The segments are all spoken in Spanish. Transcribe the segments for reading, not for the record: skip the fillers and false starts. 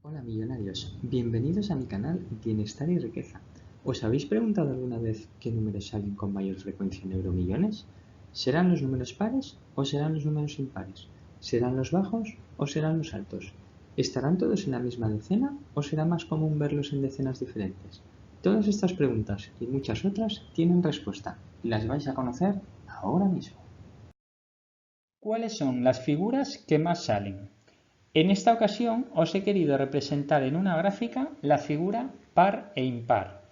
Hola millonarios, bienvenidos a mi canal Bienestar y Riqueza. ¿Os habéis preguntado alguna vez qué números salen con mayor frecuencia en euromillones? ¿Serán los números pares o serán los números impares? ¿Serán los bajos o serán los altos? ¿Estarán todos en la misma decena o será más común verlos en decenas diferentes? Todas estas preguntas y muchas otras tienen respuesta y las vais a conocer ahora mismo. ¿Cuáles son las figuras que más salen? En esta ocasión os he querido representar en una gráfica la figura par e impar.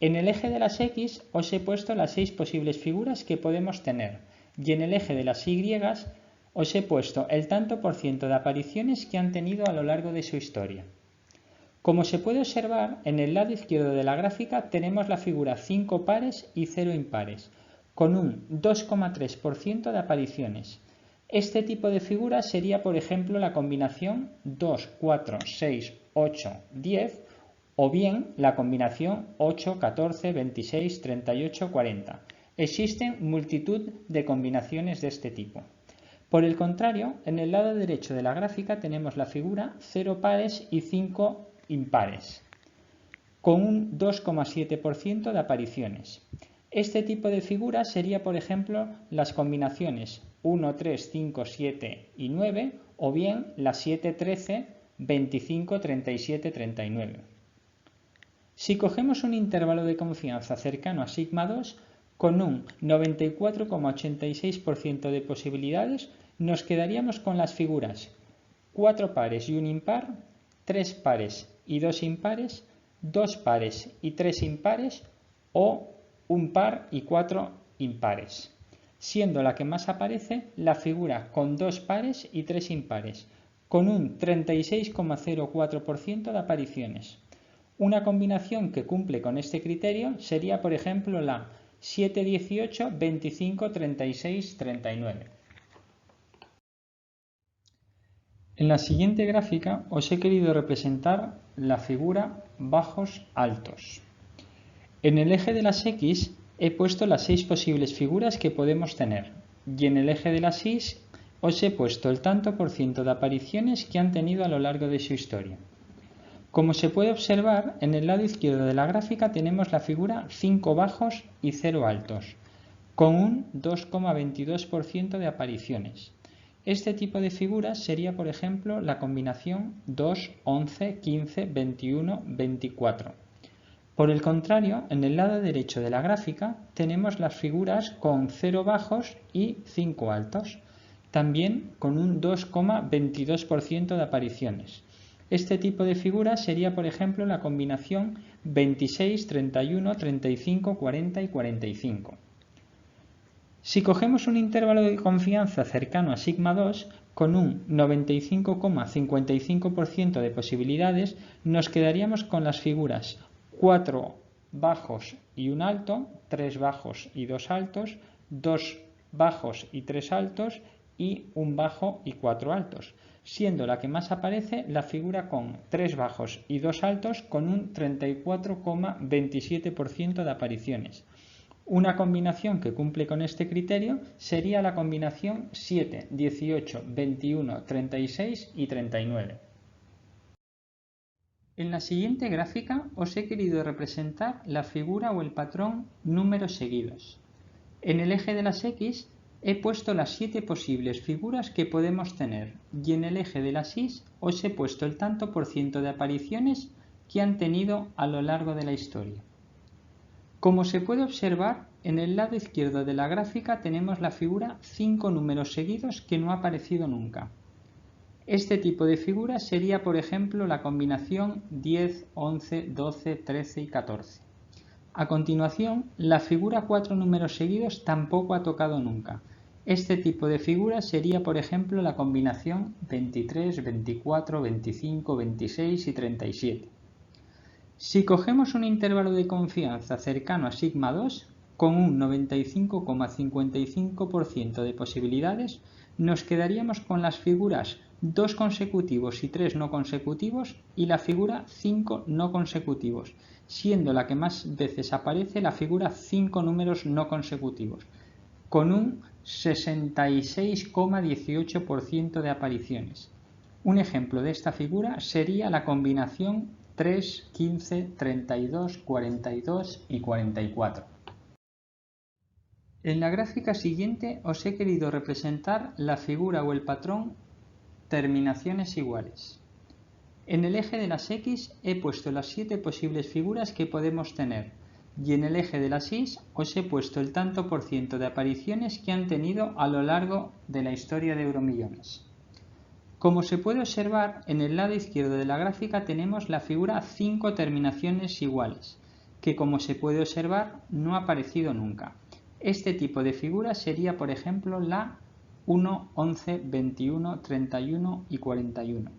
En el eje de las X os he puesto las 6 posibles figuras que podemos tener y en el eje de las Y os he puesto el tanto por ciento de apariciones que han tenido a lo largo de su historia. Como se puede observar, en el lado izquierdo de la gráfica tenemos la figura 5 pares y 0 impares, con un 2,3% de apariciones. Este tipo de figura sería, por ejemplo, la combinación 2, 4, 6, 8, 10 o bien la combinación 8, 14, 26, 38, 40. Existen multitud de combinaciones de este tipo. Por el contrario, en el lado derecho de la gráfica tenemos la figura 0 pares y 5 impares, con un 2,7% de apariciones. Este tipo de figura sería, por ejemplo, las combinaciones 1, 3, 5, 7 y 9 o bien las 7, 13, 25, 37, 39. Si cogemos un intervalo de confianza cercano a sigma 2, con un 94,86% de posibilidades, nos quedaríamos con las figuras 4 pares y un impar, 3 pares y 2 impares, 2 pares y 3 impares o un par y 4 impares, siendo la que más aparece la figura con 2 pares y 3 impares, con un 36,04% de apariciones. Una combinación que cumple con este criterio sería, por ejemplo, la 7, 18, 25, 36, 39. En la siguiente gráfica os he querido representar la figura bajos altos. En el eje de las X he puesto las 6 posibles figuras que podemos tener y en el eje de las Y os he puesto el tanto por ciento de apariciones que han tenido a lo largo de su historia. Como se puede observar, en el lado izquierdo de la gráfica tenemos la figura 5 bajos y 0 altos, con un 2,22% de apariciones. Este tipo de figuras sería, por ejemplo, la combinación 2, 11, 15, 21, 24. Por el contrario, en el lado derecho de la gráfica tenemos las figuras con 0 bajos y 5 altos, también con un 2,22% de apariciones. Este tipo de figura sería, por ejemplo, la combinación 26, 31, 35, 40 y 45. Si cogemos un intervalo de confianza cercano a sigma 2, con un 95,55% de posibilidades, nos quedaríamos con las figuras 4 bajos y un alto, 3 bajos y 2 altos, 2 bajos y 3 altos y un bajo y 4 altos, siendo la que más aparece la figura con 3 bajos y 2 altos con un 34,27% de apariciones. Una combinación que cumple con este criterio sería la combinación 7, 18, 21, 36 y 39. En la siguiente gráfica os he querido representar la figura o el patrón números seguidos. En el eje de las X he puesto las 7 posibles figuras que podemos tener y en el eje de las Y os he puesto el tanto por ciento de apariciones que han tenido a lo largo de la historia. Como se puede observar, en el lado izquierdo de la gráfica tenemos la figura 5 números seguidos que no ha aparecido nunca. Este tipo de figura sería, por ejemplo, la combinación 10, 11, 12, 13 y 14. A continuación, la figura 4 números seguidos tampoco ha tocado nunca. Este tipo de figura sería, por ejemplo, la combinación 23, 24, 25, 26 y 37. Si cogemos un intervalo de confianza cercano a sigma 2, con un 95,55% de posibilidades, nos quedaríamos con las figuras 2 consecutivos y 3 no consecutivos y la figura 5 no consecutivos, siendo la que más veces aparece la figura 5 números no consecutivos, con un 66,18% de apariciones. Un ejemplo de esta figura sería la combinación 3, 15, 32, 42 y 44. En la gráfica siguiente os he querido representar la figura o el patrón terminaciones iguales. En el eje de las X he puesto las 7 posibles figuras que podemos tener y en el eje de las Y os he puesto el tanto por ciento de apariciones que han tenido a lo largo de la historia de Euromillones. Como se puede observar, en el lado izquierdo de la gráfica tenemos la figura 5 terminaciones iguales, que como se puede observar no ha aparecido nunca. Este tipo de figura sería, por ejemplo, la 1, 11, 21, 31 y 41.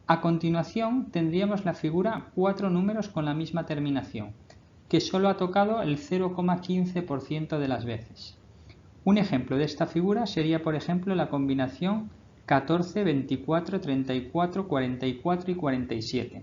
A continuación tendríamos la figura 4 números con la misma terminación, que solo ha tocado el 0,15% de las veces. Un ejemplo de esta figura sería, por ejemplo, la combinación 14, 24, 34, 44 y 47.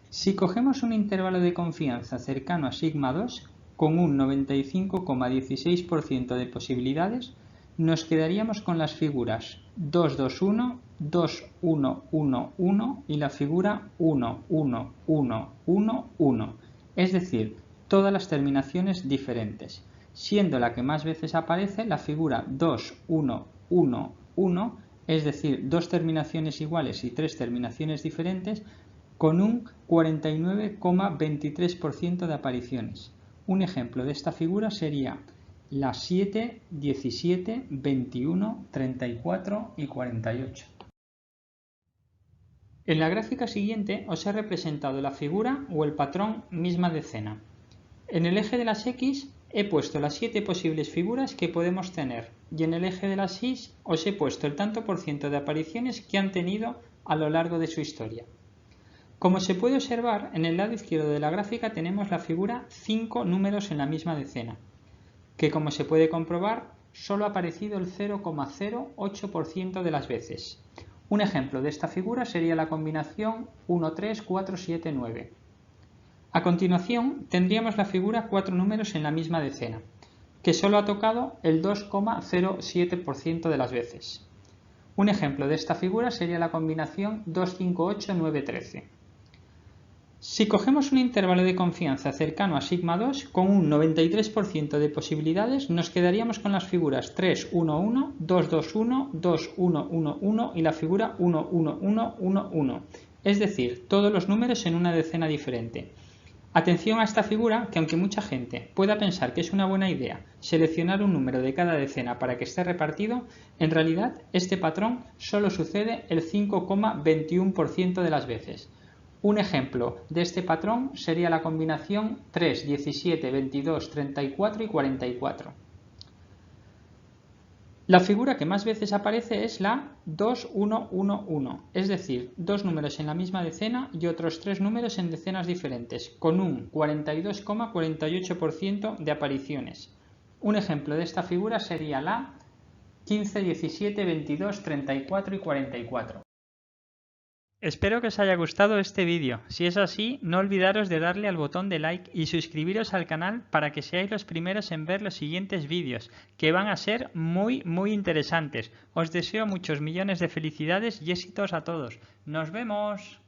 Si cogemos un intervalo de confianza cercano a sigma 2, con un 95,16% de posibilidades, nos quedaríamos con las figuras 2, 2, 1, 2, 1, 1, 1 y la figura 1, 1, 1, 1, 1, es decir, todas las terminaciones diferentes, siendo la que más veces aparece la figura 2, 1, 1, 1, es decir, 2 terminaciones iguales y 3 terminaciones diferentes, con un 49,23% de apariciones. Un ejemplo de esta figura sería las 7, 17, 21, 34 y 48. En la gráfica siguiente os he representado la figura o el patrón misma decena. En el eje de las X he puesto las 7 posibles figuras que podemos tener y en el eje de las Y os he puesto el tanto por ciento de apariciones que han tenido a lo largo de su historia. Como se puede observar, en el lado izquierdo de la gráfica tenemos la figura 5 números en la misma decena, que como se puede comprobar solo ha aparecido el 0,08% de las veces. Un ejemplo de esta figura sería la combinación 1, 3, 4, 7, 9. A continuación tendríamos la figura 4 números en la misma decena, que solo ha tocado el 2,07% de las veces. Un ejemplo de esta figura sería la combinación 2, 5, 8, 9, 13. Si cogemos un intervalo de confianza cercano a sigma 2, con un 93% de posibilidades nos quedaríamos con las figuras 3, 1, 1, 2, 2, 1, 2, 1, 1, 1 y la figura 1, 1, 1, 1, 1, es decir, todos los números en una decena diferente. Atención a esta figura, que aunque mucha gente pueda pensar que es una buena idea seleccionar un número de cada decena para que esté repartido, en realidad este patrón solo sucede el 5,21% de las veces. Un ejemplo de este patrón sería la combinación 3, 17, 22, 34 y 44. La figura que más veces aparece es la 2, 1, 1, 1, es decir, 2 números en la misma decena y otros 3 números en decenas diferentes, con un 42,48% de apariciones. Un ejemplo de esta figura sería la 15, 17, 22, 34 y 44. Espero que os haya gustado este vídeo. Si es así, no olvidaros de darle al botón de like y suscribiros al canal para que seáis los primeros en ver los siguientes vídeos, que van a ser muy interesantes. Os deseo muchos millones de felicidades y éxitos a todos. ¡Nos vemos!